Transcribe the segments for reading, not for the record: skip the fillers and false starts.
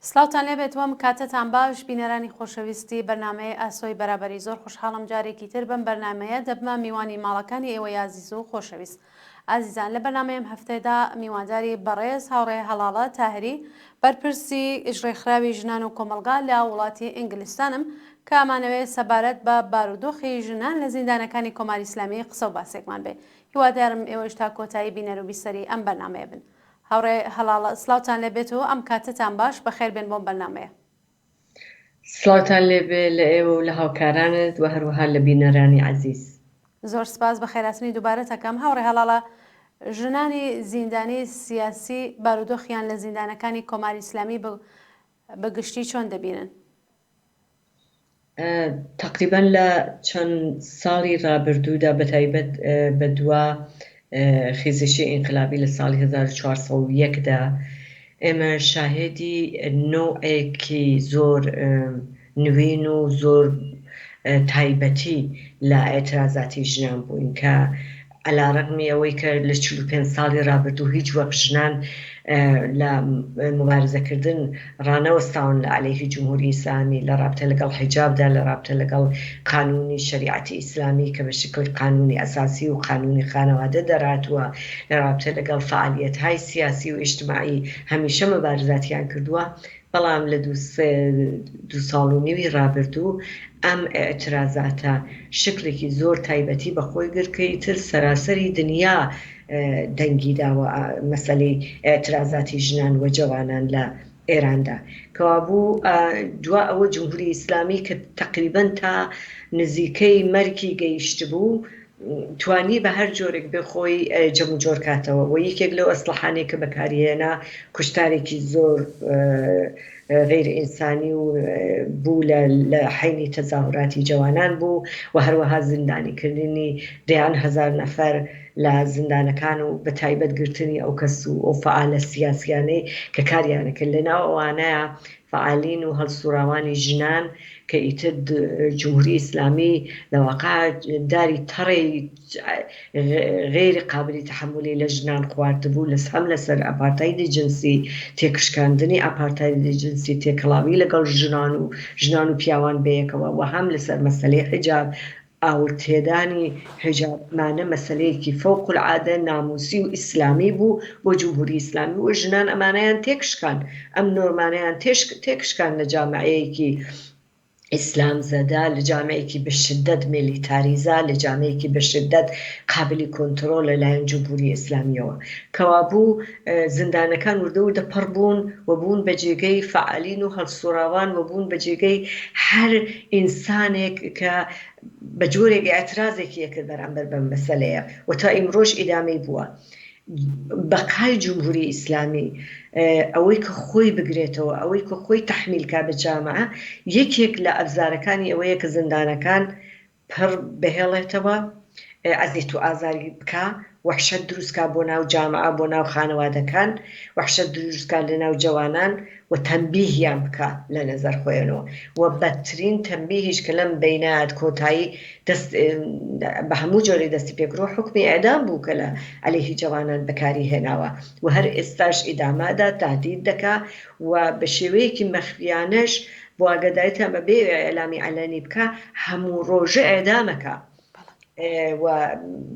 سلااوتان لێبێتەوەم کاتتان باش بینەرانی خۆشەویستی بەرنمەیە ئاسۆی بەرابەری زۆر خوشحاڵم جارێکی تر بم بەرنمەیە دەبمە میوانی ماڵەکانی ئێوە یازیز و خۆشەویست ئازیزان لە بەرنمەیەم هەفتەیەدا میوانداری بەڕێز هاوڕێ هەڵاڵە تاهری بەرپرسی ئیژڕێکخراوی ژنان و کۆمەلگا لە وڵاتی ئینگلیستانم کە ئەمانەوێت سەبارەت بە بارودۆخی ژنان لە زیندانەکانی کۆماری ئیسلامی قسە و باسێکمان بێ هیوادارم ئێوەش تا کۆتایی بینەر و بیسەری ئەم بەرنمەیە بن. هاوڕێ هەڵاڵە سلااوتان لێبێتەوە ئەم کاتتان باش بەخێر بێن بۆم بەرنمەیە. سلااوتان لێبێ لە ئێوە و لە هاوکارانت و هەروەها لە بینەرانی عەزیز. زۆر سپاس بە خێراتنی دووبارە تەکەم. هاوڕێ هەڵاڵە ژنانی زیندانی سیاسی بارودۆخیان لە زیندانەکانی کۆماری ئیسلامی بەگشتی چۆن دەبینن؟ تقریبا لە چەند ساڵی ڕابردوودا بەتایبەت بە دووە خێزشی ئینقلابی لە ساڵی 1401دا ئێمە شاهێدی نۆعێکی زۆر نوێن و زۆر تایبەتی لە ئێترازاتی ژنان بووین کە عەلارەغمی ئەوەی کە لە 45 ساڵی ڕابردوو هیچ وەک ژنان لە مبارزەکردن ڕانەوەستاون لە عەلەیهی جمهوری ئیسلامی لە رابطە لەگەڵ حیجابدا لە رابطە لەگەڵ قانونی شریعەتی ئیسلامی کە بە شکل قانونی ئەساسی و قانونی خانەوادە دەراتووە لە رابطە لەگەڵ فعالیەت‌های سیاسی و ئیجتماعی هەمیشە مبارزاتیان کردووە. بەڵام لە دوو ساڵ و نیوی ڕابردوو ئەم ئێترازاتە شکلێکی زۆر تایبەتی بەخۆی گرت کە ئیتر سەراسەری دنیا دەنگی داوە مەسەلەی ئێترازاتی ژنان و جوانان لە ئێراندا کەوابوو دوا ئەوە جمهوری ئیسلامی کە تقریبا تا نزیکەی مەرگی گەیشت بوو توانی بە هەر جۆرێک بخۆی جەم و جۆر کاتەوە و یەکێک لەو ئەسلحانەی کە بەکارهێنا کوشتارێکی زۆر غیر ئینسانی و بوو لە حینی تەزاوراتی جوانان بوو و هەروەها زیندانیکردنی دەیان هەزار نەفەر لە زیندانەکان و بە تایبەت گرتنی ئەو کەس و ئەو فعالە سیاسیانەی کە کاریانەکرد لەناو ئەوانەیە فعالین و هەڵسوراوانی ژنان کە ئیتر جمهوری ئیسلامی لەواقع داری تەڕی غیری قابلی تحملی لە ژنان خواردبوو هەم لەسەر ئەپارتایدی جنسی تێکشکاندنی ئەپارتایدی جنسی تێکەڵاوی لەگەڵ ژنان و پیاوان بەیەکەوە و هەم لەسەر مەسەلەی حیجاب ئاورتێدانی حیجابمانە مەسەلەیەکی فەوق العادە ناموسی و ئیسلامی بوو بۆ جمهوری ئیسلامی و ژنان ئەمانەیان تێکشکان ئەم نۆرمانەیان تێکشکان لە جامعەیەکی ئیسلام زەدا لە جامعەیەکی بە شدەت میلیتاریزا لە جامعەیەکی بە شدەت قابلی کۆنتڕۆل لەلایەن جمهوری ئیسلامیەوە کەوابوو زیندانەکان وردە پڕ بوون و بوون بە جێگەی فعالین و هەڵسوراوان و بوون بە جێگەی هەر ئینسانێک کە بە جۆرێکی ئەترازێکی یەکرد بەرامبەر بەم مەسەلەیە و تا ئیمڕۆژ ئیدامەی بووە. بەقای جمهوری ئیسلامی ئەوەی کە خۆی بگرێتەوە ئەوەی کە خۆی تەحمیلکا بە جامعە یەکێک لە ئەبزارەکانی ئەوەیە کە زیندانەکان پڕ بهێڵێتەوە ئەزیێت و ئازاری بکە وەحشەت دروستکا بۆ ناو جامعە بۆ ناو خانەوادەکان وەحشەت دروستکا لە ناو جوانان و تەنبیهیان بکە لە نەزەر خۆیانەوە و بەترین تەنبیهیش کە لەم بەینات کۆتایی بە هەموو جۆرەی دەستی پێکرۆ حکمی ئێدام بوو کە لە عەلەیهی جوانان بەکاری هێناوە و هەر ئێستاش ئیدامادا تهدید دەکا و بە شێوەیەکی مەخفیانەش بۆ ئاگاداریتان بەبێ ئێلامی عەلەنی بکە هەموو ڕۆژە ئێدامەکە و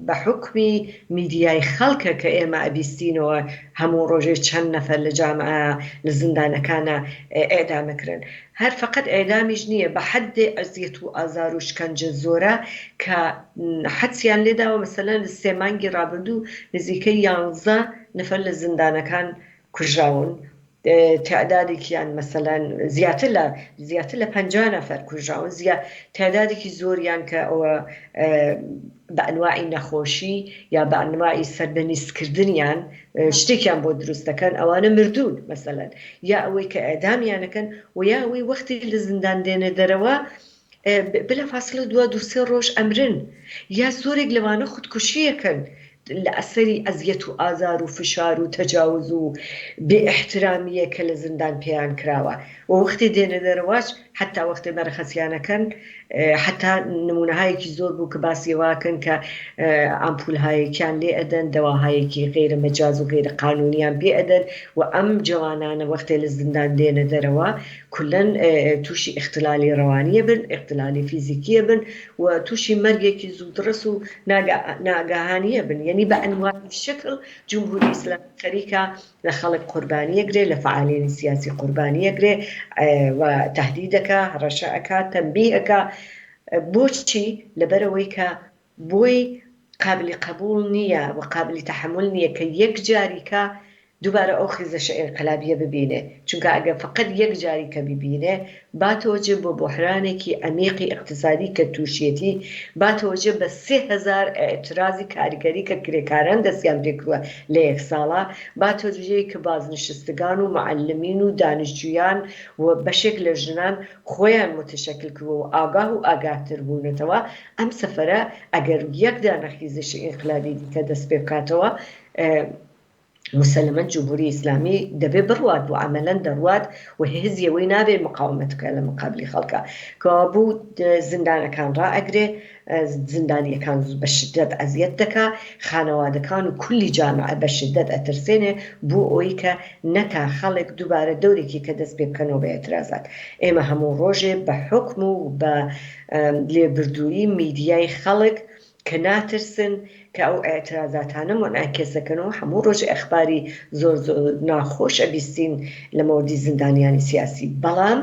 بە حکمی میدیای خەڵکە کە ئێمە ئەبیستینەوە هەموو ڕۆژێ چەند نەفەر لە جامعە لە زیندانەکانە ئێدامەکرن هەر فقط ئێدامیش نییە بە حەدێ ئەزیەت و ئازار و شکەنجە زۆرە کە حەدسیان لێداوە مەسەلەن لە 3 مانگی ڕابردوو نزیکەی 11 نەفەر لە زیندانەکان کوژراون تعدادێکیان مەسەلەن زیاتر لە 50 نەفەر کوژراون تعدادێکی زۆریان کە ئەوە بە ئەنواعی نەخۆشی یا بە ئەنواعی سەربەنیستکردنیان شتێکیان بۆ دروست دەکەن ئەوانە مردوون مەسەلەن یا ئەوەی کە ئێدامیانەکەن و یا ئەوەی وەختی لە زیندان دێنە دەرەوە بلا فاصلە 2-3 ڕۆژ ئەمرن یا زۆرێک لەوانە خودکوشیەکەن لە ئەسەری ئەزیەت و ئازار و فشار و تەجاوز و بێ ئیحترامیە کە لە زیندان پێیان کراوە و وەختی دێنە دەرەوەش حتا وەختی مەرخەسیانەکەن حتا نمونەهایەکی زۆر بوو کە باسیێواکەن کە ئامپولهایەکیان لێ ئەدەن دەواهایەکی غیرە مەجاز و غیرە قانونیان پێ ئەدەن و ئەم جوانانە وەختێ لە زیندان دێنە دەرەوە کولەن تووشی اختلالی ڕەوانیە بن اختلالی فیزیکیە بن و تووشی مەرگێکی زوودڕس و ناگاهانیە بن یعنی بە ئەنواعی شکل جمهوری ئیسلامی خەریکە لە خەڵک قوربانیەگرێ لە فعالێنی سیاسی قوربانیەگرێ و تهدیدەکە هەڕەشەکە تەنبیهەکە بۆچی لەبەرەوەی کە بۆی قابلی قبول نییە و قابلی تحمل نییە کە یەک جاریکە دووبارە ئەو خیزەشە ئینقلابیە ببینێ چونکە ئەگەر فقط یەک جاریکە ببینێ باتەوەجێ بۆ بۆحرانێکی ئەمیقی اقتصادی کە تووشێتی باتەوەجێ بە 3000 ئێترازی کاریگەری کە کرێکاران دەستیان پێکردووە لە یەک ساڵە باتەوەجێی کە بازنشستگان و معلمین و دانیشتوویان و بەشێک لە ژنان خۆیان متشەکل کردووە و ئاگاه و ئاگاتر بوونەتەوە ئەم سەفەرە ئەگەر یەک دانە خیزەشی ئینقلابی دیکە دەست پێ بکاتەوە مسلماً جمهوری ئیسلامی دەبێ بڕوات و عملاً دەڕوات و هێزیەوەی نابێ مقاومەتکە لە مقابلی خەڵکە کەوا بوو زیندانەکان ڕائەگرێ زیندانیەکان بە شدەت ئەزیەت دەکا خانەوادەکان و کولی جامعە بە شدەت ئەترسێنێ بۆ ئەوەی کە نەتا خەڵک دووبارە دەورێکی کە دەست پێ بکەنەوە بە ئێترازات ئێمە هەموو ڕۆژێ بە حکم و بە لێبردووی میدیای خەڵک کە ناترسن کە ئەو ئێترازاتانە منعکسەکەنەوە هەموو ڕۆژ ئەخباری زۆر ناخۆش ئەبیستین لە مەوردی زیندانیانی سیاسی بەڵام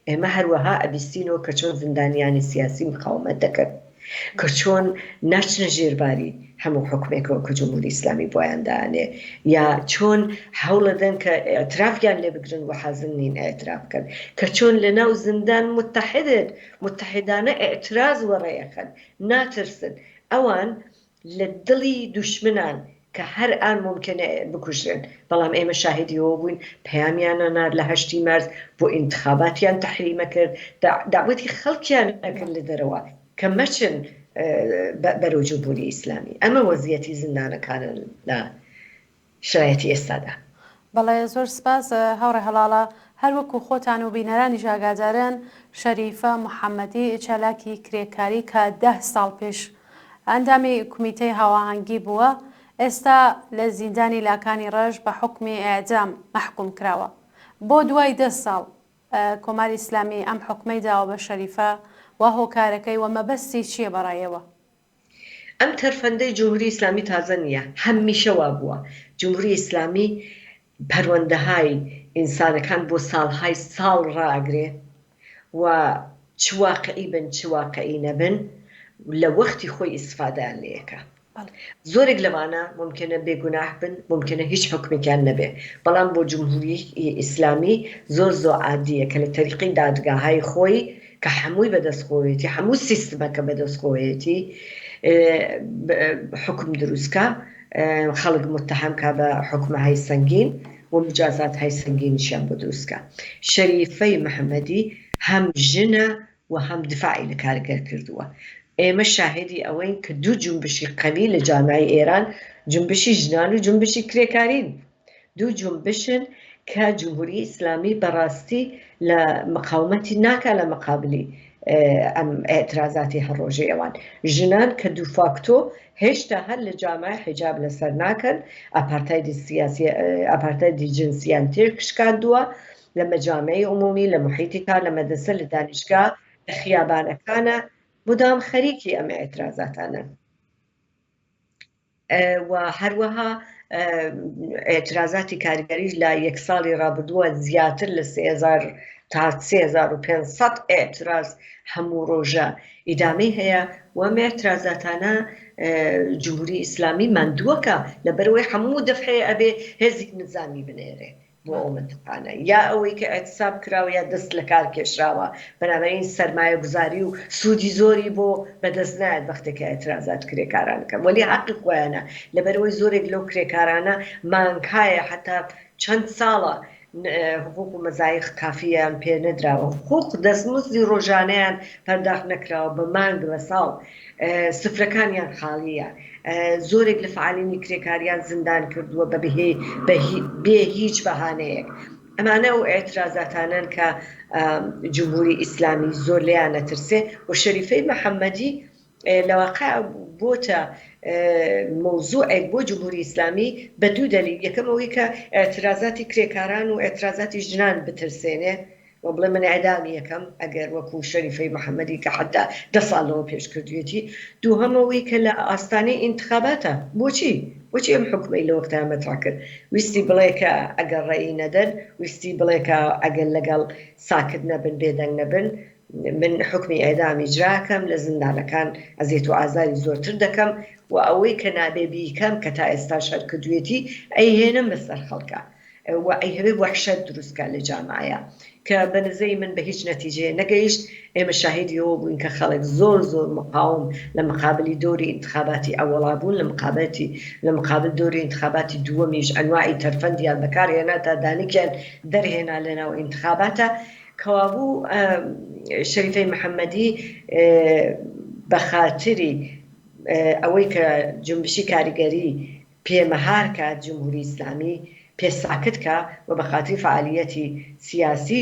ئێمە هەروەها ئەبیستینەوە کە چۆن زیندانیانی سیاسی مقاومەت دەکەن کە چۆن ناچنە ژێرباری هەموو حکومێکەوە کە جمهوری ئیسلامی بۆیان دانێ یا چۆن هەوڵەدەن کە ئێترافیان لێ بگرن و حەزن نین ئێتراف بکەن کە چۆن لە ناو زیندان متحدانە ئێتراز وەڕێیەکەن ناترسن ئەوان لە دڵی دوشمنان کە هەر ئان ممکنە بکوژن بەڵام ئێمە شاهدیەوە بووین پەیامیانە نار لە 8 مارس بۆ ئینتخاباتیان تەحریمە کرد داوەتی خەڵکیان ئەکرد لە دەرەوە کە مەچن بەرەو جمهوری ئیسلامی ئەمە وەزیەتی زیندانەکانە لە شرایەتی ئێستادا. بەڵێ زۆر سپاس هەوڕێ هەڵاڵە هەروەکو خۆتان و بینەرانی ژاگادارن شەریفە محەممەدی چالاکی کرێکاری کە 10 ساڵ پێش ئەندامی کومیتەی هاواهەنگی بووە ئێستا لە زیندانی لاکانی ڕەش بە حکمی ئێعدام مەحکوم کراوە بۆ دوای 10 ساڵ کۆماری ئیسلامی ئەم حکمەی داوە بە شەریفە و هۆکارەکەی و مەبەستی چییە بەڕایەوە؟ ئەم تەرفەندەی جمهوری ئیسلامی تازە نییە هەمیشە وا بووە جمهوری ئیسلامی پەروەندەهای ئینسانەکان بۆ ساڵهای ساڵ ڕاگرێ و چ واقعی بن چ واقعی نەبن لە وەختی خۆی ئیسفادەیان لێیەکە زۆرێک لەوانە ممکنە بێگوناح بن ممکنە هیچ حکمێکیان نەبێ بەڵام بۆ جمهوری ئیسلامی زۆر عادیە کە لە تەریقی دادگاهای خۆی کە هەمووی بەدەستخۆیەتی هەموو سیستمەکە بەدەستخۆیەتی حکم دروستکە خەڵک متهەمکە بە حکمەهای سەنگین و مجازات های سەنگینیشیان بۆ دروستکە شەریفەی محەممەدی هەم ژنە و هەم دفاعی لە کارگەر کردووە ئێمە شاهدی ئەوەین کە دوو جنبشی قەوی لە جامعەی ئێران جنبشی ژنان و جنبشی کرێکارین دوو جنبشن کە جمهوری ئیسلامی بەڕاستی لە مقاومەتی ناکە لە مقابلی ئەم ئێترازاتی هەڕۆژەی ئەوان ژنان کە دوو فاکتۆ هێشتا هەر لە جامعە حیجاب لەسەر ناکەن ئاپارتایدی سیاسی ئاپارتایدی جنسیان تێکشکاندووە لە مەجامعی عمومی لە محیطی کار لە مەدرسە لە دانیشگا لە خیابانەکانە مدام خەریکی ئەمە ئێترازاتانە و هەروەها ئێترازاتی کاریگەریش لە یەک ساڵی ڕابردووە زیاتر لە 3000 تا 3500 ئێتراز هەموو ڕۆژە ئیدامەی هەیە و ئەم ئێترازاتانە جمهوری ئیسلامی ماندووەکە لەبەرەوەی هەموو دەفعەیە ئەبێ هێزێک نظامی بنێرێ بۆ ئەو منتقانە یا ئەوەی کە ئەتساب کراوە یا دەست لە کار کێشراوە بەنابراین سەرمایە گوزاری و سوودی زۆری بۆ بەدەست نایەت وەختێکە ئێترازات کرێکارانەکەن وەلی حەقی خۆیانە لەبەرەوەی زۆرێک لەو کرێکارانە مانگایە حتا چەند ساڵە حقوق و مەزایق کافیان پێ نەدراوە حقوق دەستمزدی ڕۆژانەیان پەرداخت نەکراوە بە مانگ بە ساڵ سفرەکانیان خاڵیە زۆرێک لە فعالینی کرێکاریان زیندان کردووە بێ هیچ بەهانەیەک ئەمانە و ئێترازاتانن کە جمهوری ئیسلامی زۆر لیان نەترسێ و شەریفەی محەممەدی لەواقع بۆتە مۆزوعێک بۆ جمهوری ئیسلامی بە دوو دەلیل. یەکەم ئەوەی کە ئێترازاتی کرێکاران و ئێترازاتی ژنان بترسێنێ و بڵێ من ئەعدامی یەکەم ئەگەر وەکو شەریفەی محەممەدی کە حتا 10 ساڵەوە پێش کردوێتی. دووهەمەوەی کە لە ئاستانەی ئینتخاباتە بۆچی ئەم حکومەی لە وەختان مەترا کرد، ویستی بڵێ کە ئەگەر ڕێی نەدەن، ویستی بڵێ کە ئەگەر لەگەڵ ساکت نەبن بێدەنگ نەبن من حکمی ئەعدامی ئیجراکەم، لە زیندانەکان ئەزیێت و ئازاری زۆرتر دەکەم و ئەوەی کە نابێ بیکەم کە تا ئێستا شەر کردوێتی ئەیهێنم بەسەر خەڵکە و ئەیهەوێ وەحشەت دروستکە لە جامعەیە کە بە نزەی من بە هیچ نەتیجەیە نەگەیشت. ئێمە شاهدی ئەوە بووین کە خەڵک زۆر مقاوم لە مقابلی دۆری انتخاباتی ئەوەڵا بوون، لە مقابل دۆری انتخاباتی دووەمیش ئەنواعی تەرفەندیان بەکارهێنا تا دانیکیان دەرهێنا لەناو انتخاباتە. کەوابوو شەریفەی محەممەدی بە خاتری ئەوەی کە جنبشی کاریگەری پێمەهار کات جمهوری ئیسلامی پێساکت کە و بە خاتری فعالیەتی سیاسی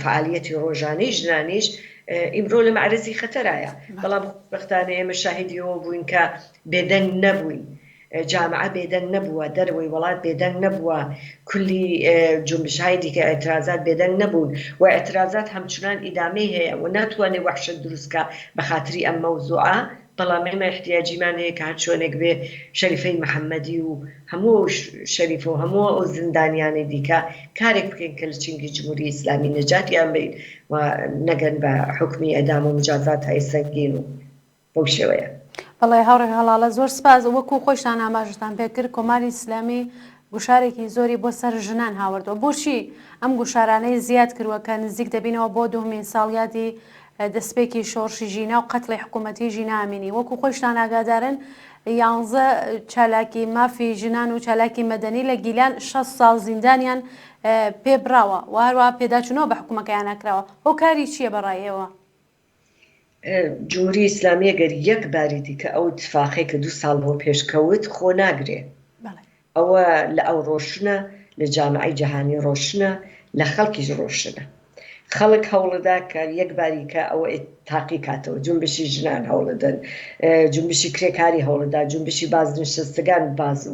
فعالیەتی ڕۆژانەی ژنانیش ئیمرۆ لە معرەزی خەتەرایە. بەڵام بەختانە ئێمە شاهدی ئەوە بووین کە بێدەنگ نەبووین، جامعە بێدەنگ نەبووە، دەروەی وڵات بێدەنگ نەبووە، کولی جنبش‌های دیکە ئێترازات بێدەنگ نەبوون و ئێترازات هەمچنان ئیدامەی هەیە و ناتوانێت وەحشەت دروستکە بە خاتری ئەم مەوزوعە. بەڵام ئێمە احتیاجیمان هەیە کە هەر چۆنێک بێ شەریفەی محەممەدی و هەموو شەریف و هەموو ئەو زیندانیانی دیکە کارێک بکەین کە لە چنگی جمهوری ئیسلامی نەجاتیان بین و نەگەن بە حکمی ئەدام و مجازات های سەنگین و بەو شێوەیە. بەڵێ هاوڕێ هەڵاڵە زۆر سپاس. وەکو خۆشتان ئاماژتان پێکرد کۆماری ئیسلامی گوشارێکی زۆری بۆ سەر ژنان هاوردەوە. بۆچی ئەم گوشارانەی زیاد کردووە کە نزیک دەبینەوە بۆ دومین ساڵیاتی دەستپێکی شۆڕشی ژینە و قەتڵی حکوومەتی ژینامینی. وەکو خۆشتان ئاگادارن 11 چالاکی مافی ژنان و چالاکی مەدەنی لە گیلان 6 ساڵ زیندانیان پێبراوە و هەروە پێداچوونەوە بە حکوومەکەیان نەکراوە. هۆکاری چییە بەڕایەوە؟ جمهوری ئیسلامی ئەگەر یەک باری دیکە ئەو اتفاقی کە 2 ساڵ بۆ پێشکەوت خۆ ناگرێ، ئەوە لە ئەو ڕۆشنە، لە جامعەی جەهانی ڕۆشنە، لە خەڵکیش ڕۆشنە. خەڵک هەوڵەدا کە یەکباری کە ئەوە تاقی کاتەوە، جنبشی ژنان هەوڵەدەن، جنبشی کرێکاری هەوڵەدا، جنبشی بازنشستگان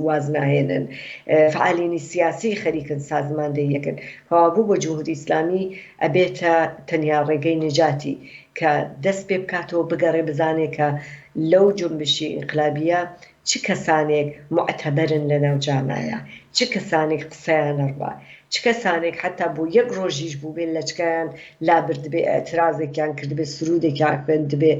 واز ناهێنن، فعالینی سیاسی خەریکن سازماندەیەکن. هەوابوو بۆ جمهوری ئیسلامی ئەبێتە تەنیا ڕێگەی نەجاتی کە دەست پێ بکاتەوە بگەڕێ بزانێ کە لەو جنبشی ئینقلابیە چ کەسانێک معتەبەرن لەناو جامعەیە، چ کەسانێک قسەیان نەڕوا، چ کەسانێک حتا بۆ یەک ڕۆژیش بوو بێن لەچکیان لابرد بێ، ئەترازێکیان کرد بێ، سرودێکیان خوێند بێ،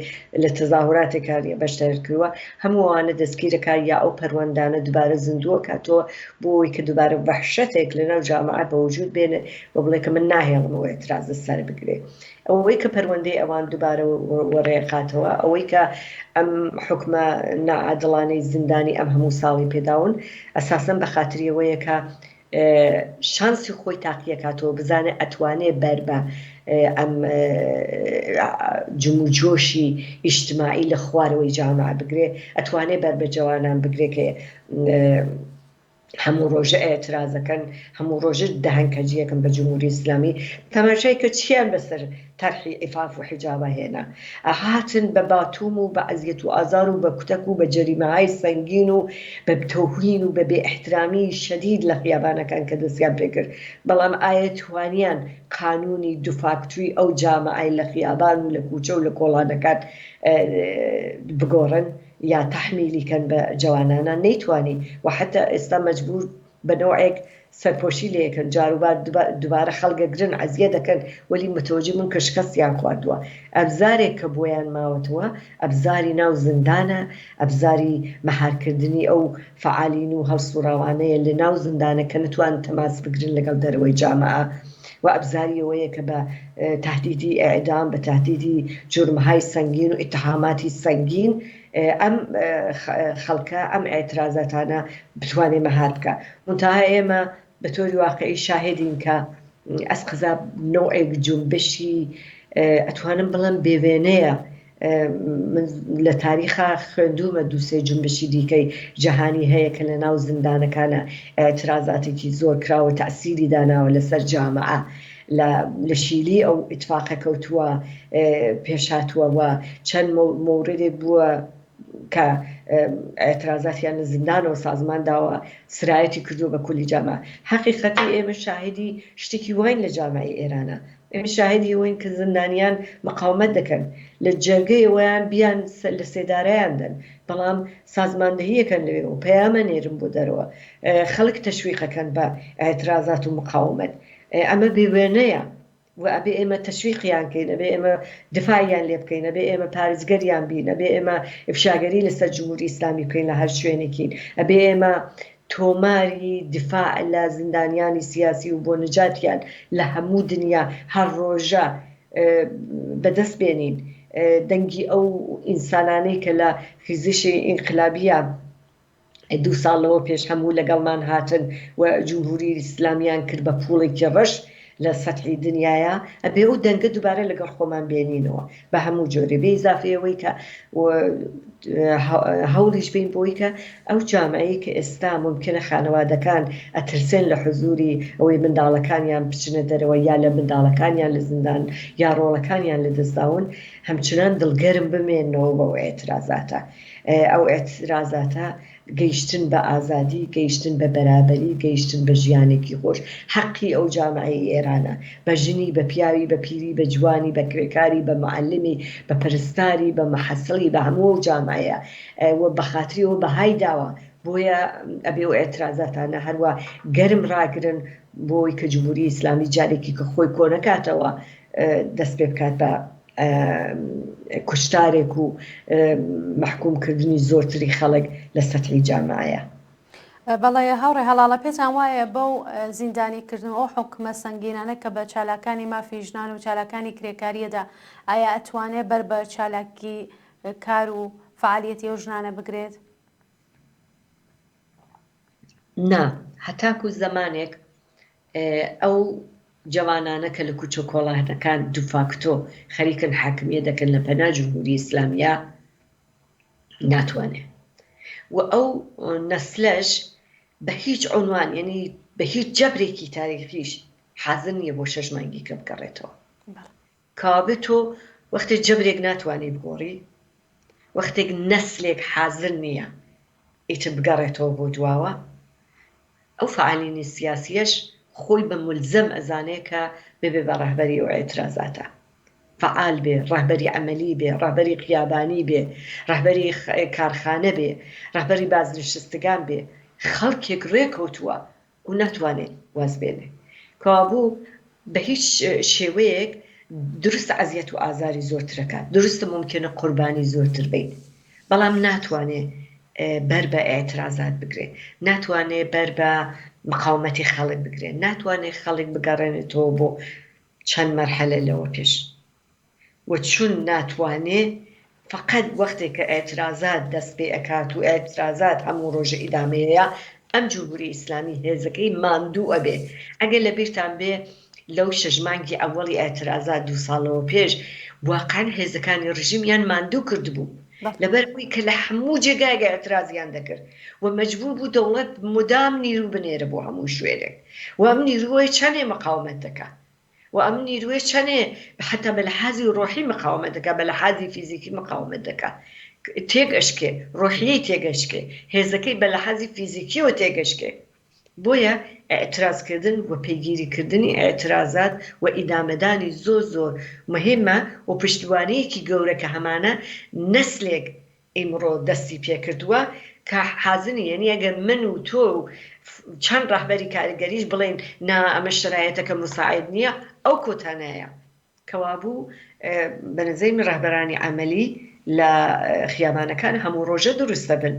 لە تەظاهوراتێکان بەشدار کردووە، هەمووانە دەستگیرەکە یا ئەو پەروەندانە دووبارە زیندووە کاتەوە بۆ ئەوەی کە دووبارە وەحشەتێک لەناو جامعە بە وجود بێنێ و بڵێ کە من ناهێڵمەوە ئێترازە سەر بگرێ. ئەوەی کە پەروەندەی ئەوان دووبارە وەڕێقاتەوە، ئەوەی کە ئەم حکومە نائادڵانەی زیندانی ئەم هەموو ساڵی پێداون ئەساسەن بە خاتریەوەیە کە شانسی خۆی تاقیە کاتەوە بزانێ ئەتوانێ بەر بە ئەم جموجۆشی ئیجتماعی لە خوارەوەی جامعە بگرێ، ئەتوانێ بەر بە جوانان بگرێ کە هەموو ڕۆژە ئێترازەکەن، هەموو ڕۆژە دەهەنکەجیەکەن بە جمهوری ئیسلامی. تەماشای کە چیان بەسەر تەرحی ئیفاف و حیجابە هێنا، هاتن بە باتوم و بە ئەزیەت و ئازار و بە کوتەک و بە جەریمەهای سەنگین و بە تەوهین و بە بێ ئەحترامی شەدید لە خیابانەکان کە دەستیان پێکرد. بەڵام ئایا توانیان قانونی دووفاکتوری ئەو جامعەی لە خیابان و لە کوچە و لە کۆڵانەکان بگۆڕن یا تەحمیلیکەن بە جوانانە؟ نەیتوانی و حتا ئێستا مەجبور بە نۆعێک سەرپۆشی لێکن، جاروبار دووبارە خەڵگە گرن عەزیە دەکەن وەلی متۆجی من کە شکەستیان خواردووە. ئەبزارێک کە بۆیان ماوەتەوە ئەبزاری ناو زیندانە، ئەبزاری مەهارکردنی ئەو فعالین و هەڵسوڕاوانەیە لە ناو زیندانە کە نتوان تەماس بگرن لەگەڵ دەرەوەی جامعە و ئەبزاری ئەوەیە کە بە تهدیدی ئیعدام، بە تهدیدی جورمهای سەنگین و ئیتهاماتی سەنگین ئەم خەڵکە ئەم ئێترازاتانە بتوانێ مەهار بکە. منتها ئێمە بە تۆری واقعی شاهدین کە ئەسقەزا نۆعێک جنبشی ئەتوانم بڵێم بێوێنەیە. من لە تاریخا خوێندومە دووسێ جنبشی دیکەی جەهانی هەیە کە لە ناو زیندانەکانە ئێترازاتێکی زۆر کراوە، تەئسیری داناوە لەسەر جامعە لە شیلی ئەو ئیتفاقە کەوتووە پێشهاتووە و چەند موردێک بووە کە ئەترازاتیان لە زیندانەوە سازمان داوە سرایەتی کردو بە کولی جامعە. حقیقەتی ئێمە شاهدی شتێکی وین لە جامعی ئێرانە. ئێمە شاهدی وین کە زندانیان مقاومەت دەکەن لە جەرگەی ئەویان بیان لە سێدارەیان دەن، بەڵام سازماندەهیەکەن لەوێ و پەیامە نێرم بۆ دەرەوە خەڵک تەشویقەکەن بە ئەترازات و مقاومەت. ئەمە بێوێنەیە و ئەبێ ئێمە تەشویقیان کەین، ئەبێ ئێمە دفاعیان لێ بکەین، ئەبێ ئێمە پارێزگەریان بین، ئەبێ ئێمە ئفشاگەری لەسەر جمهوری ئیسلامی بکەین لە هەر شوێنێکین، ئەبێ ئێمە تۆماری دفاع لە زیندانیانی سیاسی و بۆ نجاتیان لە هەموو دنیا هەر ڕۆژە بەدەست بێنین. دەنگی ئەو ئینسانانەی کە لە خیزشی ئینقلابیە 2 ساڵەوە پێش هەموو لەگەڵمان هاتن و جمهوری ئیسلامیان کرد بە پوڵێکی ڕەش لە سەطحی دنیاە، ئەبێ ئەو دەنگە دووبارە لەگەڵ خۆمان بێنینەوە بە هەموو جۆرە بێ ئیزافەیەوەی کە هەوڵیش بین بۆی کە ئەو جامعەیە کە ئێستا ممکنە خانەوادەکان ئەترسێن لە حزوری ئەوەی منداڵەکانیان بچنە دەرەوە یا لە منداڵەکانیان لە زیندان یا ڕۆڵەکانیان لە دەستداون هەمچنان دڵگەرم بمێنەوە بەو ئێترازاتە. ئەو ئێترازاتە گەیشتن بە ئازادی، گەیشتن بە بەرابەری، گەیشتن بە ژیانێکی خۆش حەقی ئەو جامعەی ئێرانە، بە ژنی، بە پیاوی، بە پیری، بە جوانی، بە کرێکاری، بە معلمی، بە پەرستاری، بە مەحەسڵی، بە هەموو جامعەیە و بە خاتریەوە بەهای داوە. بۆیە ئەبێ و ئێترازاتانە هەروە گەرم ڕاگرن بۆی کە جمهوری ئیسلامی جارێکی کە خۆی کۆ نەکاتەوە دەست پێ بکات بە کوشتارێک و محکومکردنی زۆرتری خەڵک لە سەطحی جامعەیە. بەڵێ هەوڕێ هەڵاڵە پێتان وایە بەو زیندانیکردن ئەو حکومە سەنگینانە کە بە چالاکانی مافی ژنان و چالاکانی کرێکاریەدا ئایا ئەتوانێت بەر بە چالاکی کار و فعالیەتی ئەو ژنانە بگرێت؟ نا، هەتاکو زەمانێک ئەو جوانانە کە لە کوچە کۆڵاتەکان دوفاکتۆ خەریکن حاکمیە دەکەن لە پەنا جمهوری ئیسلامیە ناتوانێت و ئەو نەسلەش بە هیچ عنوان یعنی بە هیچ جەبرێکی تاریخیش حازر نییە بۆ 6 مانگی کە بگەڕێتەوە. کابێت تۆ وەختێک جەبرێک ناتوانێ بگۆڕی، وەختێک نەسلێک حازر نییە ئیتر بگەڕێتەوە بۆ دواوە، ئەو فعالینی سیاسیەش خۆی بە ملزەم ئەزانێ کە ببێ بە ڕەهبەری ئەو ئێترازاتە، فعال بێ، ڕەهبەری عەمەلی بێ، ڕەهبەری قیابانی بێ، ڕەهبەری کارخانە بێ، ڕەهبەری بازنشستگان بێ. خەڵکێک ڕێکەوتووە و ناتوانێت واز بێنێ کابوو بە هیچ شێوەیەک دروست عەزیەت و ئازاری زۆرترەکە، دروستە ممکنە قوربانی زۆرتر بین، بەڵام ناتوانێ بەر بە ئێترازات بگرێ، ناتوانێ بەر بە مقاومەتی خەڵک بگرێ، ناتوانێ خەڵک بگەڕێنێتەوە بۆ چەند مەرحەلە لەوە پێش و چون ناتوانێ فقط وەختێک کە ئێترازات دەست پێ ئەکات و ئێترازات هەموو ڕۆژە ئیدامەیە ئەم جمهوری ئیسلامی هێزەکەی ماندوو ئەبێ. ئەگەر لە بیرتان بێ لەو 6 مانگی ئەوەڵی ئێترازات 2 ساڵەوە پێش واقعاً هێزەکانی ڕژیمیان ماندوو کردبوو لەبەرەوەی کە لە هەموو جێگایگە ئەترازیان دەکرد و مەجبور بوو دەوڵەت مدام نیرو بنێرە بۆ هەموو شوێنێک و ئەم نیروی چەندێ مقاومەت دەکات و ئەم نیروی چەندێ حتا بە لەحاظی ڕۆحی مقاومەت دەکات، بە لەحاظی فیزیکی مقاومەت دەکات، تێگەشکێ ڕۆحیەی تێگەشکێ، هێزەکەی بە لەحاظی فیزیکیەوە تێگەشکێ. بۆیە ئێترازکردن و پەیگیریکردنی ئێترازات و ئیدامەدانی زۆر مهمە و پشتیوانەیەکی گەورە کە هەمانە نەسلێک ئیمڕۆ دەستی پێکردووە کە حازنی، یعنی ئەگەر من و تۆ و چەند ڕەهبەری کاریگەریش بڵێن نا ئەمە شرایەتەکە مساعد نییە، ئەو کۆتانایە کەوابوو بە نەزەی من ڕەهبەرانی عەمەلی لە خیابانەکان هەموو ڕۆژە دروستە بن،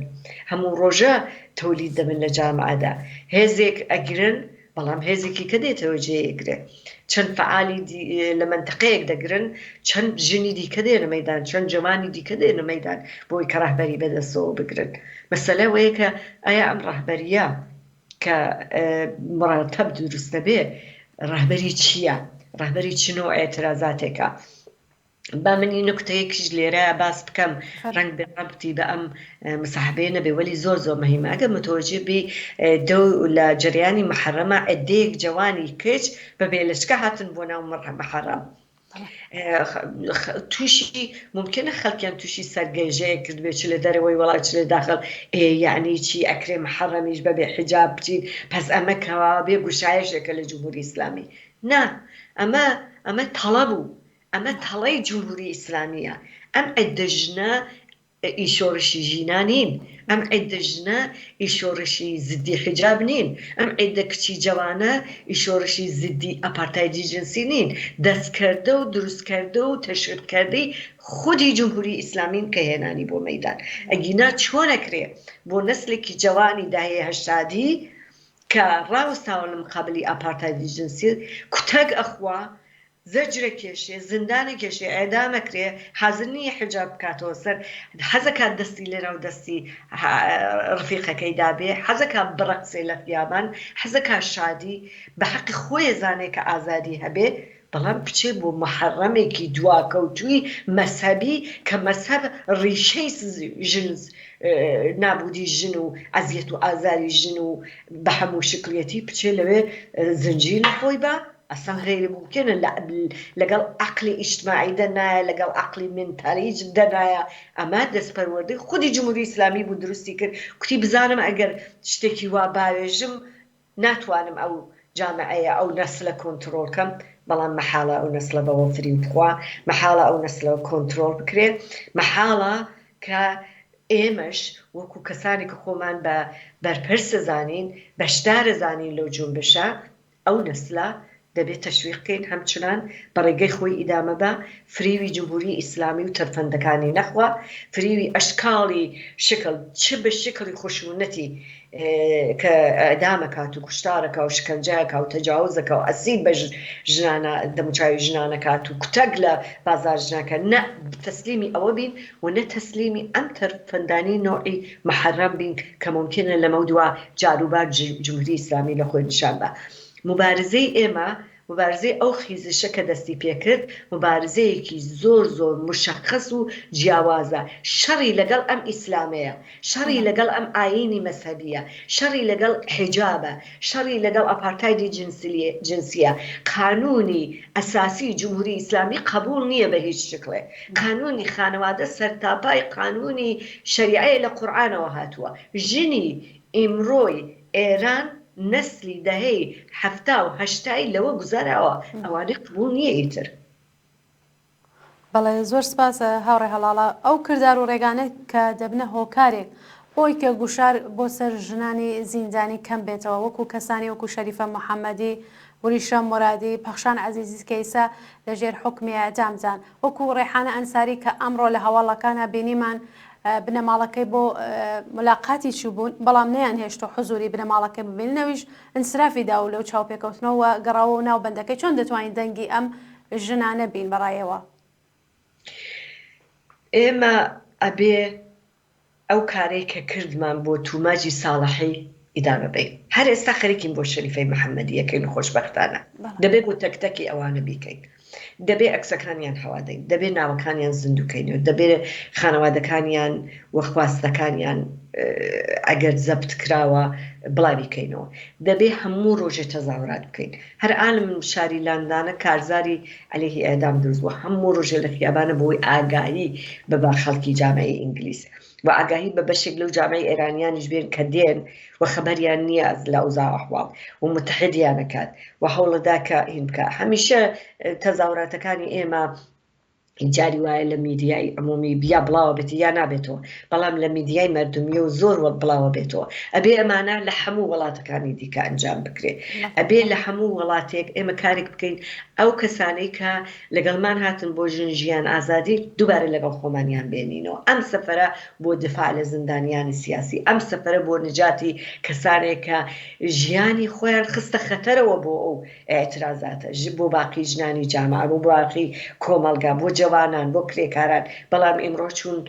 هەموو ڕۆژە تەولید دەبن لە جامعەدا، هێزێک ئەگرن بەڵام هێزێکی کە دێتەوە جێیەگرێ، چەند فعالی لە منتەقەیەک دەگرن، چەند ژنی دیکە دێ لە مەیدان، چەند جەوانی دیکە دێ لە مەیدان بۆی کە ڕەهبەری بەدەستەوە بگرن. مەسەلە وەیە کە ئایا ئەم ڕەهبەریە کە مڕەتەب دروستە بێ ڕەهبەری چییە؟ ڕەهبەری چنەوە ئێترازاتێکە؟ با منی نکتەیەکیش لێرە باس بکەم ڕەنگ بێڕەبتی بە ئەم مصاحبەیە نەبێ وەلی زۆر مەهیمە ئەگەر متوەجه بی لە جەریانی محەرەمە عدەیەک جوانی کچ بە بێلچکە هاتن بۆ ناو محەرەم تووشی ممکنە خەڵکیان تووشی سەرگەیژەیە کرد بێت چ لە دەرەوەی وڵات چ لە داخل یعنی چی ئەکرێ محەرەمیش بەبێ حیجاب بچین پس ئەمە کەوا بێ گوشایشێکە لە جمهوری ئیسلامی نا ئەمە تەڵە بوو ئەمە تەڵەی جمهوری ئیسلامیە ئەم عدەژنە ئیشۆڕشی ژینا نین ئەم عدەژنە ئیشۆڕشی زدی حیجاب نین ئەم عدە کچی جوانە ئیشۆڕشی زدی ئەپارتایدی جنسی نین دەستکردە و دروستکردە و تەشریعکردەی خودی جمهوری ئیسلامین کە هێنانی بۆ مەیدان ئەگینا چۆن ئەکرێ بۆ نەسلێکی جوانی داهەیە هەشتادی کە ڕاوەستاوە لە مقابلی ئەپارتایدی جنسی کوتەک ئەخوا زەجرە کێشێ زندانە کێشێ ئەدامەکرێ حەزر نییە حجاب بکاتەوە سەر حەزەکات دەستی لێرە و دەستی ڕفیقەکەی دابێ حەزەکات بڕەقسێ لە خیابان حەزەکات شادی بە حەقی خۆی زانێ کە ئازادی هەبێ بەڵام بچێ بۆ محەڕەمێکی دواکەوتووی مەسەبی کە مەسەب ڕیشەی ژنز نابودی ژن و ئەزیەت و ئازاری ژن و بە هەموو شکلەتی بچێ لەوێ زنجیر خۆی بە ئەسان غێری ممکنە لەگەڵ عەقلی ئیجتماعی دەنایە لەگەڵ عەقلی منتالیج دەنایە ئەمە دەستپەروەردەی خودی جمهوری ئیسلامی بوو دروستی کرد کوتی بزانم ئەگەر شتێکی وا باوێژم ناتوانم ئەو جامعەیە ئەو نەسلە کۆنتڕۆڵ کەم بەڵام مەحاڵە ئەو نەسلە بەوە فری بخوا مەحاڵە ئەو نەسلە کۆنتڕۆڵ بکرێ مەحاڵە کە ئێمەش وەکو کەسانی کە خۆمان بە بەرپرسە زانین بەشدارە زانین لەو جۆنبشە ئەو نەسلە دەبێت تەشویقکەین هەمچنان بەڕێگەی خۆی ئیدامە بە فریوی جمهوری ئیسلامی و تەرفەندەکانی نەخوا فریوی ئەشکاڵی شکل چ بە شکلی خشونەتی کە ئەدامەکات و کوشتارەکە و شکنجەکە و تەجاوزەکە و ئەسیر بە ژنانە دەموچاوی ژنانەکات و کوتەک لە بازار ژنەکە نە تەسلیمی ئەوە بین و نە تەسلیمی ئەم تەرفەندانی نوعی محەرەم بین کە ممکنە لەمە دووە جاروبار جمهوری ئیسلامی لە خۆی نیشان بە مبارزەی ئێمە مبارزەی ئەو خیزشە کە دەستی پێکرد مبارزەیەکی زۆر مشخص و جیاوازە شەڕی لەگەڵ ئەم ئیسلامەیە شەڕی لەگەڵ ئەم ئاینی مەسەبیە شەڕی لەگەڵ حیجابە شەڕی لەگەڵ ئەپارتایدی جنسیە قانونی ئەساسی جمهوری ئیسلامی قبول نییە بە هیچ شکڵێ قانونی خانەوادە سەرتاپای قانونی شەریعەیە لە قورئانەوە هاتووە ژنی ئیمڕۆی ئێران نسلی دەهەی هەفتا و هەشتایی لەوە گوزاراوە ئەوانەی قبول نییە ئیتر بەڵێ زۆر سپاسە هاوڕێ هەڵاڵە ئەو کردار و ڕێگانە کە دەبنە هۆکارێک بۆی کە گوشار بۆ سەر ژنانی زیندانی کەم بێتەوە وەکو کەسانی وەکو شەریفە محەممەدی وریشە مرادی پەخشان عەزیزی کەیسە لەژێر حکمی ئەعدامجان وەکو ڕێحانە ئەنساری کە ئەمڕۆ لە هەواڵەکانە بینیمان بنەماڵەکەی بۆ ملاقاتی چوبوون بەڵام نەیان هێشتۆ حزوری بنەماڵەکەی ببینەوەیش ئەنسرافی دا و لەو چاوپێکەوتنەوە گەڕاوە و ناوبەندەکەی چۆن دەتوانین دەنگی ئەم ژنانە بین بەڕایەوە ئێمە ئەبێ ئەو کارەی کە کردمان بۆ توماجی ساڵحی ئیدامە بین هەر ئێستا خەریکین بۆ شەریفەی محەممەدی یەکەین خۆشبەختانە دەبێت بۆ تەکتەکی ئەوانە بیکەین دەبێ ئەکسەکانیان هەوادەین دەبێ ناوەکانیان زیندووکەینەوە دەبێت خانەوادەکانیان وەخواستەکانیان ئەگەر زەبت کراوە بڵاویکەینەوە دەبێ هەموو ڕۆژێ تەزاورات بکەین هەر عالم شاری لاندانە کارزاری عەلەیهی ئەعدام دروستبووە هەموو ڕۆژێ لە خیابانە بۆی ئاگایی بە خەڵکی جامعەی ئینگلیز و ئاگاهی بە بەشێک لەو جامعەی ئێرانیانیش بێن کە دێن و خەبەریان نییە لە ئەوزاع ئەحواڵ و متحیدیانەکات و هەوڵەدا کە هین بکە هەمیشە تەزاوراتەکانی ئێمە جاری وایە لە میدیای عمومی بیا بڵاوە بێت یا نابێتەوە بەڵام لە میدیای مردمیە و زۆر وەک بڵاوە بێتەوە ئەبێ ئەمانە لە هەموو وڵاتەکانی دیکە ئەنجام بکرێت ئەبێ لە هەموو وڵاتێک ئێمە کارێک بکەین ئەو کەسانەی کە لەگەڵمان هاتن بۆ ژیان ئازادی دووبارە لەگەڵ خۆمانیان بێنینەوە ئەم سەفەرە بۆ دفاع لە زندانیانی سیاسی ئەم سەفەرە بۆ نجاتی کەسانێک کە ژیانی خۆیان خستە خەتەرەوە بۆ ئەو ئێعترازاتە بۆ باقی ژنانی جامعە بۆ باقی کۆمەڵگا بۆ جوانان بۆ کرێکاران بەڵام ئێمڕۆ چوون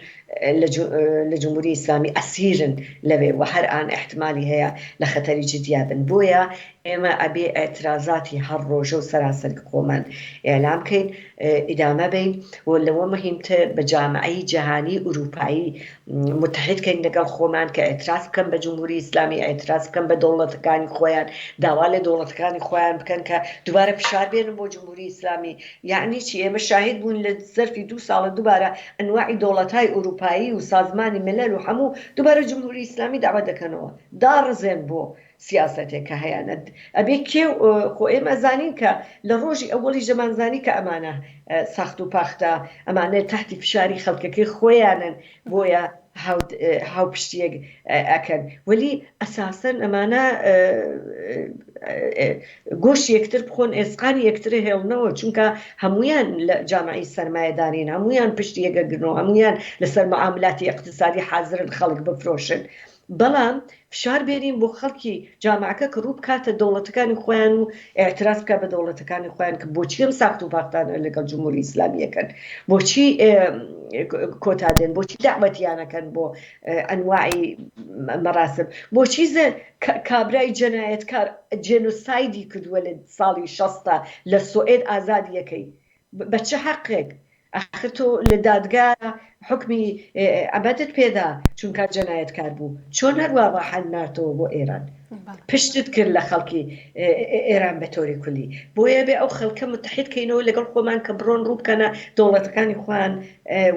لجمهوری اسلامی اسیرن لوی و هر آن احتمالی هیا لخطری جدیابن بویا اما ابي اعتراضاتي هالروج وسراسر قومان اعلام كين ادامه بين ولو مهمت بجامعي جهاني اوروبائي متحد كين لقل خومان كاعتراض كم بجمهوري اسلامي اعتراض كم بدولت كان خوان داوال دولت كان خوان بكن كدوباره فشار بين بو جمهوري اسلامي يعني شيء مشاهد بون للظرف 2 سال دوباره انواع دولتاي اوروبائي وسازماني ملل وحمو دوباره جمهوري اسلامي دعوه دكنوا دار زين بو سیاستێک کە هەیە ئەبێ کێ خۆ ئێمە زانین کە لە ڕۆژی ئەوەڵی ژەمانزانی کە ئەمانە ساخت و پاختە ئەمانە تحتی فشاری خەڵکەکەی خۆیانن بۆیە هاوپشتیەک ئەکەن وەلی ئەساسەن ئەمانە گۆشت یەکتر بخۆن ئێسقانی یەکترە هێڵنەوە چونکە هەمویان لە جامعی سەرمایەدارین هەمویان پشتی یەکەگرنەوە هەمویان لەسەر مەعاملاتی اقتصادی حازرن خەڵک بفرۆشن بەڵام فشار بێنین بۆ خەڵکی جامعەکە کە ڕوو بکاتە دەوڵەتەکانی خۆیان و ئاعتراز بکات بە دەوڵەتەکانی خۆیان کە بۆچی ئەم ساخت و پاختانە لەگەڵ جمهوری ئیسلامیەکەن بۆچی کۆتا دێن بۆچی داوەتیانەکەن بۆ ئەنواعی مەراسم بۆچی کابرای جەنایەتکار جێنۆسایدی کردووە لە ساڵی 60 لە سوئێد ئازادیەکەی بە چه حەقێک آخر تۆ لە دادگا حکمی ئەبەتت پێدا چونکە جەنایەتکار بوو چۆن هەروە ڕاحەل ناتەوە بۆ ئێران پشتت کرد لە خەڵکی ئێران بە تۆری کولی بۆیە بێ ئەو خەڵکە متحیدکەینەوە لەگەڵ خۆمان کە بڕۆن ڕوو بکەنە دەوڵەتەکانی خۆیان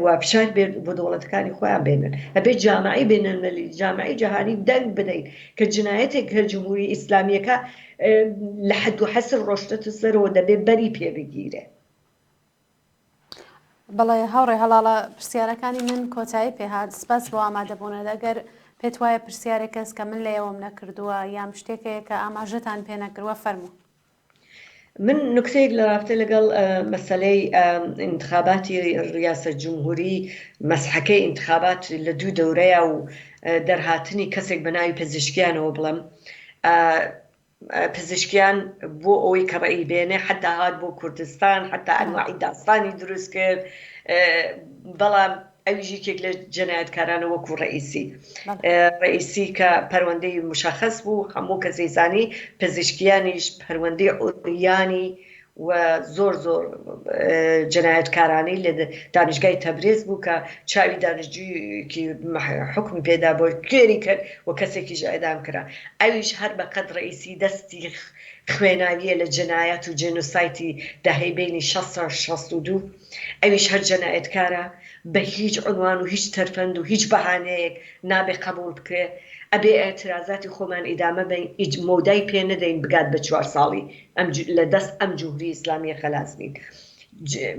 و فشار بۆ دەوڵەتەکانی خۆیان بێنن ئەبێ جامعی بینەلمەلی جامعی جەهانی دەنگ بدەین کە جنایەتێک هەر جمهوری ئیسلامیەکە لە حەد و حەسر ڕۆشتەتە سەرەوە دەبێ بەری پێ بگیرێ. بەڵێ هاوڕێ هەڵاڵە پرسیارەکانی من کۆتایی پێهات سپاس بۆ ئامادەبوونە دەگەر پێت وایە پرسیارێک کەس کە من لێەوەم نەکردووە یام شتێکەیە کە ئاماژەتان پێ نەکردووە فەرموو. من نکتەیەک لە رابطە لەگەڵ مەسەلەی انتخاباتی ریاسە جمهوری مەسحەکەی انتخابات لە 2 دەورەیە و دەرهاتنی کەسێک بە ناوی پزیشکیانەوە بڵم پزیشکیان بۆ ئەوەی کە ڕێی بێنێ حتا هات بۆ کوردستان حتا ئەنواعی داستانی دروست کرد بەڵام ئەویژێکێک لە جەنایەتکارانە وەکو ڕئیسی کە پەروەندەی مشخص بوو هەموو کەسەی زانی پزیشکیانیش پەروەندەی ئۆریانی و زۆر جەنایەتکارانەی لە دانیشگای تەبریز بوو کە چاوی دانیشتوویەکی حکمی پێدا بۆ کوێری کرد و کەسێکیش ئەعدام کرا ئەویش هەر بەقەد ڕئیسی دەستی خوێناویە لە جەنایەت و جێنۆسایدی داهەی بینی 60 62 ئەویش هەر جەنایەتکارە بە هیچ عنوان و هیچ تەرفەند و هیچ بەهانەیەک نابێ قبول بکرێ ئەبێ ئاعترازاتی خۆمان ئیدامە بین مۆدای پێ نەدەین بگات بە 4 ساڵی لە دەست ئەم جمهوری ئیسلامیە خەلاص بین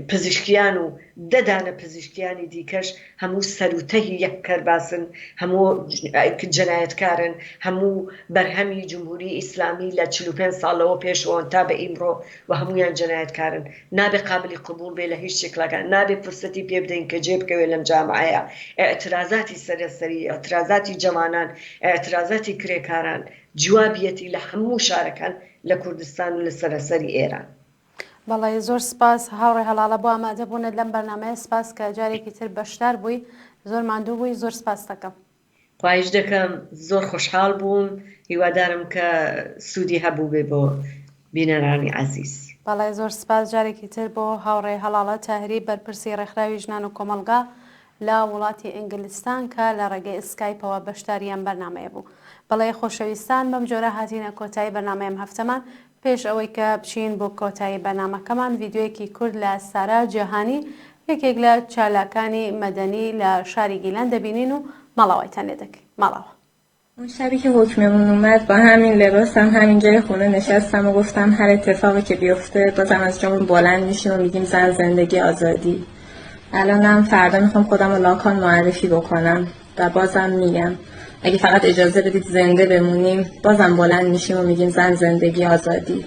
پزیشکیان و دەدانە پزیشکیانی دیکەش هەموو سەروتەهی یەک کەرباسن هەموو جەنایەتکارن هەموو بەرهەمی جمهوری ئیسلامی لە 45 ساڵەوە پێشەوە تا بە ئیمڕۆ و هەمویان جەنایەتکارن نابێ قابلی قبول بێ لە هیچ شکلەکان نابێ فرسەتی پێ بدەین کە جێ بکەوێت لەم جامعەیە ئاعترازاتی سەرەسەری ئاعترازاتی جەوانان ئاعترازاتی کرێکاران جوابیەتی لە هەموو شارەکان لە کوردستان و لە سەرەسەری ئێران. بەڵێ زۆر سپاس هاوڕێ هەڵاڵە بۆ ئامادەبوونت لەم بەرنامەیە سپاس کە جارێکی تر بەشدار بووی زۆر ماندوو بووی زۆر سپاس دەکەم. خواهش دەکەم زۆر خۆشحاڵ بووم هیوادارم کە سوودی هەبوو بێ بۆ بینەرانی عەزیز. بەڵێ زۆر سپاس جارێکی تر بۆ هاوڕێ هەڵاڵە تاهری بەرپرسی ڕێکخراوی ژنان و کۆمەلگا لە وڵاتی ئینگلیستان کە لە ڕێگەی ئسکایپەوە بەشداریان بەرنامەیە بوو. بەڵێ خۆشەویستان بەم جۆرە هاتینە کۆتایی بەرنامەیەم هەفتەمان پێش ئەوەی کە بچین بۆ کۆتایی بەرنامەکەمان ڤیدیۆیەکی کورد لە سارا جیهانی یەکێک لە چالاکانی مەدەنی لە شاری گیلان دەبینین و ماڵاوایتان لێ دەکەین. ماڵاوە. اون شبی که حکممون اومد با همین لباسم همین جای خونه نشستم و گفتم هر اتفاقی که بیفته بازم از جامون بلند میشیم و میگیم زن زندگی آزادی. الانم فردا میخوام خودم رو لاکان معرفی بکنم و بازم میگم اگه فقط اجازه بدید زنده بمونیم بازم بلند میشیم و میگیم زن زندگی آزادی.